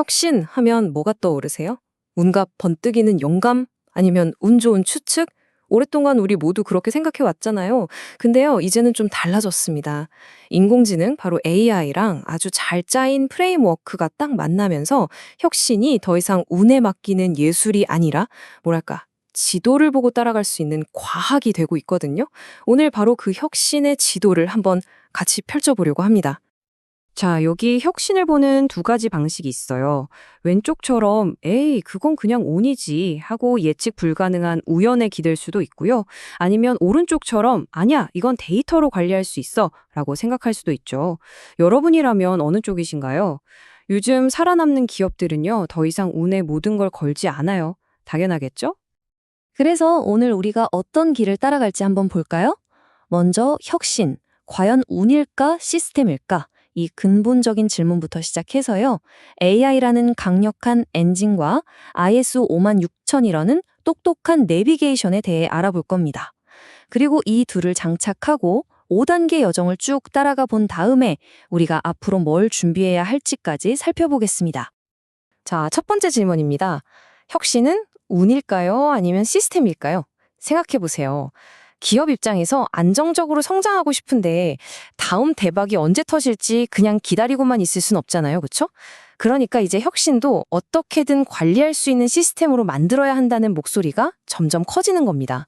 혁신 하면 뭐가 떠오르세요? 뭔가 번뜩이는 영감? 아니면 운 좋은 추측? 오랫동안 우리 모두 그렇게 생각해 왔잖아요. 근데요, 이제는 좀 달라졌습니다. 인공지능, 바로 AI랑 아주 잘 짜인 프레임워크가 딱 만나면서 혁신이 더 이상 운에 맡기는 예술이 아니라, 뭐랄까, 지도를 보고 따라갈 수 있는 과학이 되고 있거든요. 오늘 바로 그 혁신의 지도를 한번 같이 펼쳐보려고 합니다. 자, 여기 혁신을 보는 두 가지 방식이 있어요. 왼쪽처럼 에이, 그건 그냥 운이지 하고 예측 불가능한 우연에 기댈 수도 있고요. 아니면 오른쪽처럼 아니야, 이건 데이터로 관리할 수 있어 라고 생각할 수도 있죠. 여러분이라면 어느 쪽이신가요? 요즘 살아남는 기업들은요, 더 이상 운에 모든 걸 걸지 않아요. 당연하겠죠? 그래서 오늘 우리가 어떤 길을 따라갈지 한번 볼까요? 먼저 혁신, 과연 운일까 시스템일까? 이 근본적인 질문부터 시작해서요. AI라는 강력한 엔진과 ISO 56000이라는 똑똑한 내비게이션에 대해 알아볼 겁니다. 그리고 이 둘을 장착하고 5단계 여정을 쭉 따라가 본 다음에 우리가 앞으로 뭘 준비해야 할지까지 살펴보겠습니다. 자, 첫 번째 질문입니다. 혁신은 운일까요? 아니면 시스템일까요? 생각해 보세요. 기업 입장에서 안정적으로 성장하고 싶은데 다음 대박이 언제 터질지 그냥 기다리고만 있을 순 없잖아요. 그렇죠? 그러니까 이제 혁신도 어떻게든 관리할 수 있는 시스템으로 만들어야 한다는 목소리가 점점 커지는 겁니다.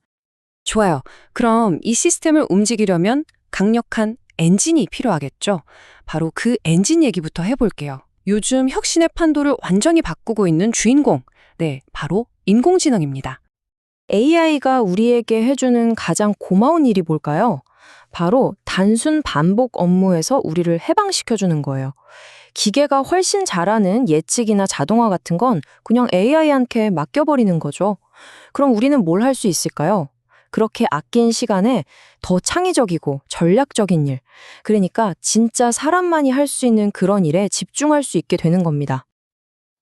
좋아요. 그럼 이 시스템을 움직이려면 강력한 엔진이 필요하겠죠? 바로 그 엔진 얘기부터 해볼게요. 요즘 혁신의 판도를 완전히 바꾸고 있는 주인공, 네, 바로 인공지능입니다. AI가 우리에게 해주는 가장 고마운 일이 뭘까요? 바로 단순 반복 업무에서 우리를 해방시켜주는 거예요. 기계가 훨씬 잘하는 예측이나 자동화 같은 건 그냥 AI한테 맡겨버리는 거죠. 그럼 우리는 뭘 할 수 있을까요? 그렇게 아낀 시간에 더 창의적이고 전략적인 일, 그러니까 진짜 사람만이 할 수 있는 그런 일에 집중할 수 있게 되는 겁니다.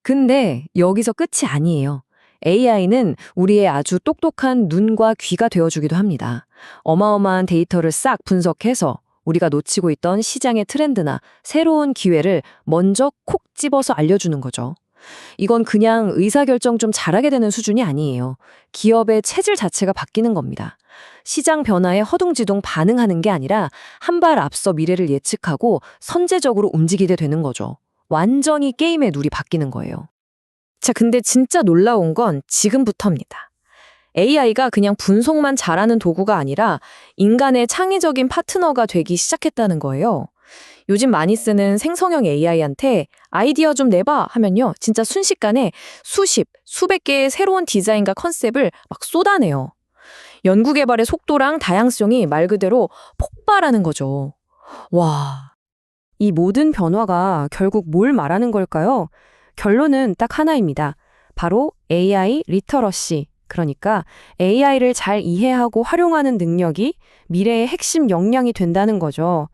근데 여기서 끝이 아니에요. AI는 우리의 아주 똑똑한 눈과 귀가 되어주기도 합니다. 어마어마한 데이터를 싹 분석해서 우리가 놓치고 있던 시장의 트렌드나 새로운 기회를 먼저 콕 집어서 알려주는 거죠. 이건 그냥 의사결정 좀 잘하게 되는 수준이 아니에요. 기업의 체질 자체가 바뀌는 겁니다. 시장 변화에 허둥지둥 반응하는 게 아니라 한 발 앞서 미래를 예측하고 선제적으로 움직이게 되는 거죠. 완전히 게임의 룰이 바뀌는 거예요. 자, 근데 진짜 놀라운 건 지금부터입니다. AI가 그냥 분석만 잘하는 도구가 아니라 인간의 창의적인 파트너가 되기 시작했다는 거예요. 요즘 많이 쓰는 생성형 AI한테 아이디어 좀 내봐 하면요. 진짜 순식간에 수십, 수백 개의 새로운 디자인과 컨셉을 막 쏟아내요. 연구개발의 속도랑 다양성이 말 그대로 폭발하는 거죠. 와. 이 모든 변화가 결국 뭘 말하는 걸까요? 결론은 딱 하나입니다. 바로 AI 리터러시, 그러니까 AI를 잘 이해하고 활용하는 능력이 미래의 핵심 역량이 된다는 거죠.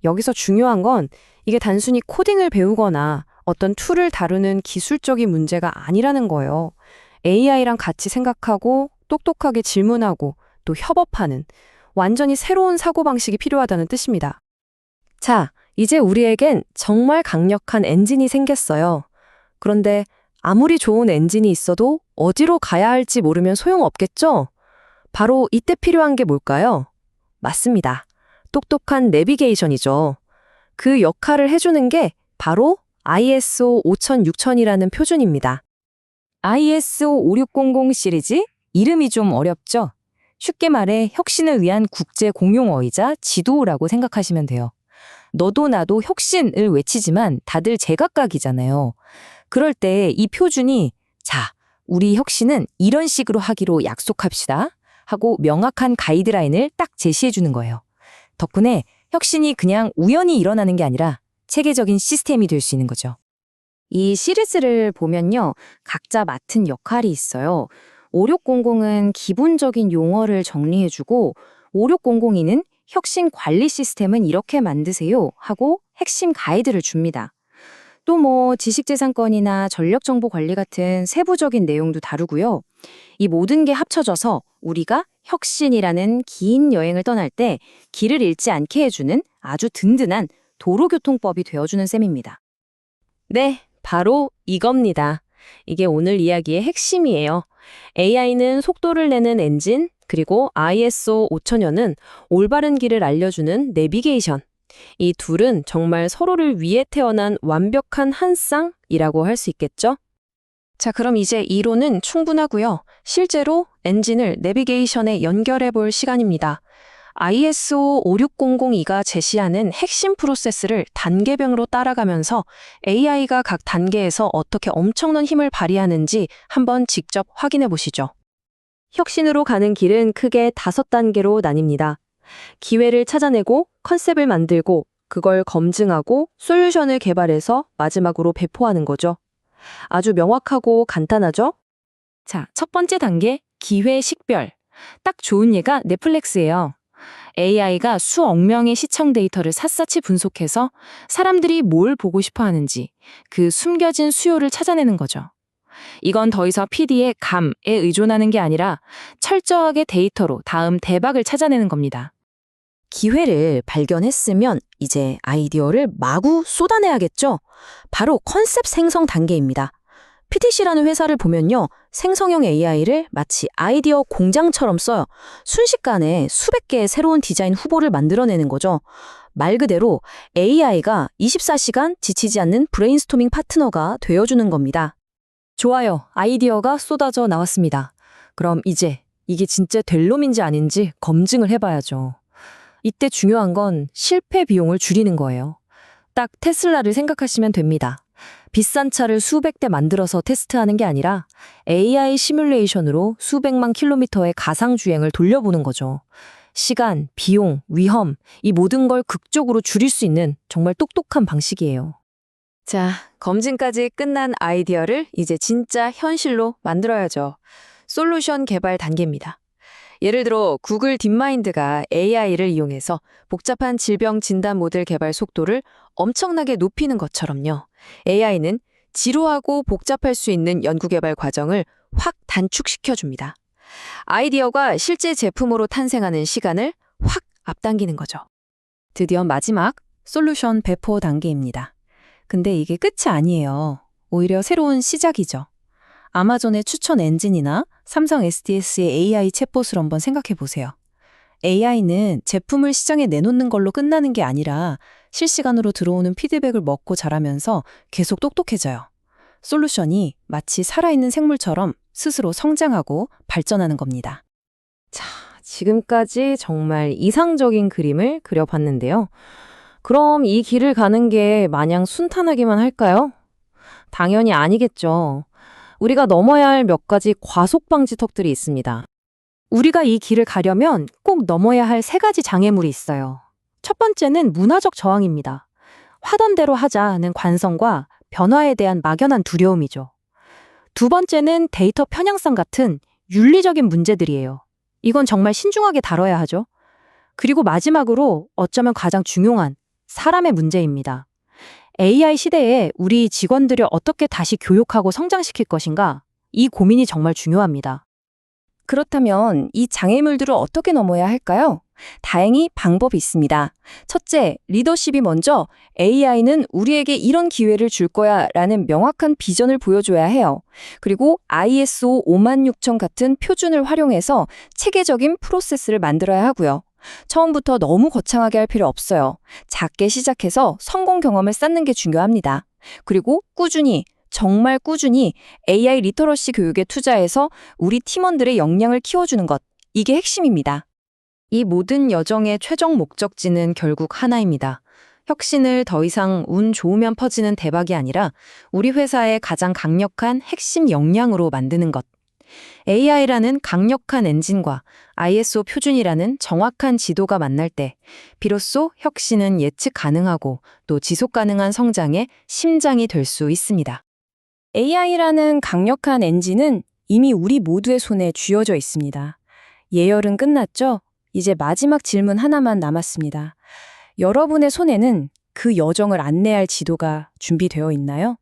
여기서 중요한 건 이게 단순히 코딩을 배우거나 어떤 툴을 다루는 기술적인 문제가 아니라는 거예요. AI랑 같이 생각하고 똑똑하게 질문하고 또 협업하는 완전히 새로운 사고방식이 필요하다는 뜻입니다. 자, 이제 우리에겐 정말 강력한 엔진이 생겼어요. 그런데 아무리 좋은 엔진이 있어도 어디로 가야 할지 모르면 소용없겠죠? 바로 이때 필요한 게 뭘까요? 맞습니다. 똑똑한 내비게이션이죠. 그 역할을 해주는 게 바로 ISO 56000이라는 표준입니다. ISO 5600 시리즈? 이름이 좀 어렵죠? 쉽게 말해 혁신을 위한 국제 공용어이자 지도라고 생각하시면 돼요. 너도 나도 혁신을 외치지만 다들 제각각이잖아요. 그럴 때 이 표준이 자, 우리 혁신은 이런 식으로 하기로 약속합시다 하고 명확한 가이드라인을 딱 제시해 주는 거예요. 덕분에 혁신이 그냥 우연히 일어나는 게 아니라 체계적인 시스템이 될 수 있는 거죠. 이 시리즈를 보면요. 각자 맡은 역할이 있어요. 5600은 기본적인 용어를 정리해주고 5602는 혁신 관리 시스템은 이렇게 만드세요 하고 핵심 가이드를 줍니다. 또 지식재산권이나 전력정보 관리 같은 세부적인 내용도 다루고요. 이 모든 게 합쳐져서 우리가 혁신이라는 긴 여행을 떠날 때 길을 잃지 않게 해주는 아주 든든한 도로교통법이 되어주는 셈입니다. 네, 바로 이겁니다. 이게 오늘 이야기의 핵심이에요. AI는 속도를 내는 엔진, 그리고 ISO 5000년은 올바른 길을 알려주는 내비게이션. 이 둘은 정말 서로를 위해 태어난 완벽한 한 쌍이라고 할 수 있겠죠? 자, 그럼 이제 이론은 충분하고요. 실제로 엔진을 내비게이션에 연결해 볼 시간입니다. ISO 56002가 제시하는 핵심 프로세스를 단계별로 따라가면서 AI가 각 단계에서 어떻게 엄청난 힘을 발휘하는지 한번 직접 확인해 보시죠. 혁신으로 가는 길은 크게 5단계로 나뉩니다. 기회를 찾아내고 컨셉을 만들고 그걸 검증하고 솔루션을 개발해서 마지막으로 배포하는 거죠. 아주 명확하고 간단하죠? 자, 첫 번째 단계, 기회 식별. 딱 좋은 예가 넷플릭스예요. AI가 수억 명의 시청 데이터를 샅샅이 분석해서 사람들이 뭘 보고 싶어 하는지 그 숨겨진 수요를 찾아내는 거죠. 이건 더 이상 PD의 감에 의존하는 게 아니라 철저하게 데이터로 다음 대박을 찾아내는 겁니다. 기회를 발견했으면 이제 아이디어를 마구 쏟아내야겠죠? 바로 컨셉 생성 단계입니다. PTC라는 회사를 보면요, 생성형 AI를 마치 아이디어 공장처럼 써요. 순식간에 수백 개의 새로운 디자인 후보를 만들어내는 거죠. 말 그대로 AI가 24시간 지치지 않는 브레인스토밍 파트너가 되어주는 겁니다. 좋아요. 아이디어가 쏟아져 나왔습니다. 그럼 이제 이게 진짜 될 놈인지 아닌지 검증을 해봐야죠. 이때 중요한 건 실패 비용을 줄이는 거예요. 딱 테슬라를 생각하시면 됩니다. 비싼 차를 수백 대 만들어서 테스트하는 게 아니라 AI 시뮬레이션으로 수백만 킬로미터의 가상 주행을 돌려보는 거죠. 시간, 비용, 위험, 이 모든 걸 극적으로 줄일 수 있는 정말 똑똑한 방식이에요. 자, 검증까지 끝난 아이디어를 이제 진짜 현실로 만들어야죠. 솔루션 개발 단계입니다. 예를 들어 구글 딥마인드가 AI를 이용해서 복잡한 질병 진단 모델 개발 속도를 엄청나게 높이는 것처럼요. AI는 지루하고 복잡할 수 있는 연구개발 과정을 확 단축시켜줍니다. 아이디어가 실제 제품으로 탄생하는 시간을 확 앞당기는 거죠. 드디어 마지막 솔루션 배포 단계입니다. 근데 이게 끝이 아니에요. 오히려 새로운 시작이죠. 아마존의 추천 엔진이나 삼성 SDS의 AI 챗봇을 한번 생각해 보세요. AI는 제품을 시장에 내놓는 걸로 끝나는 게 아니라 실시간으로 들어오는 피드백을 먹고 자라면서 계속 똑똑해져요. 솔루션이 마치 살아있는 생물처럼 스스로 성장하고 발전하는 겁니다. 자, 지금까지 정말 이상적인 그림을 그려봤는데요. 그럼 이 길을 가는 게 마냥 순탄하기만 할까요? 당연히 아니겠죠. 우리가 넘어야 할 몇 가지 과속 방지턱들이 있습니다. 우리가 이 길을 가려면 꼭 넘어야 할 3가지 장애물이 있어요. 첫 번째는 문화적 저항입니다. 하던 대로 하자는 관성과 변화에 대한 막연한 두려움이죠. 두 번째는 데이터 편향성 같은 윤리적인 문제들이에요. 이건 정말 신중하게 다뤄야 하죠. 그리고 마지막으로 어쩌면 가장 중요한 사람의 문제입니다. AI 시대에 우리 직원들을 어떻게 다시 교육하고 성장시킬 것인가? 이 고민이 정말 중요합니다. 그렇다면 이 장애물들을 어떻게 넘어야 할까요? 다행히 방법이 있습니다. 첫째, 리더십이 먼저 AI는 우리에게 이런 기회를 줄 거야 라는 명확한 비전을 보여줘야 해요. 그리고 ISO 56000 같은 표준을 활용해서 체계적인 프로세스를 만들어야 하고요. 처음부터 너무 거창하게 할 필요 없어요. 작게 시작해서 성공 경험을 쌓는 게 중요합니다. 그리고 꾸준히, 정말 꾸준히 AI 리터러시 교육에 투자해서 우리 팀원들의 역량을 키워주는 것, 이게 핵심입니다. 이 모든 여정의 최종 목적지는 결국 하나입니다. 혁신을 더 이상 운 좋으면 퍼지는 대박이 아니라 우리 회사의 가장 강력한 핵심 역량으로 만드는 것. AI라는 강력한 엔진과 ISO 표준이라는 정확한 지도가 만날 때 비로소 혁신은 예측 가능하고 또 지속 가능한 성장의 심장이 될 수 있습니다. AI라는 강력한 엔진은 이미 우리 모두의 손에 쥐어져 있습니다. 예열은 끝났죠? 이제 마지막 질문 하나만 남았습니다. 여러분의 손에는 그 여정을 안내할 지도가 준비되어 있나요?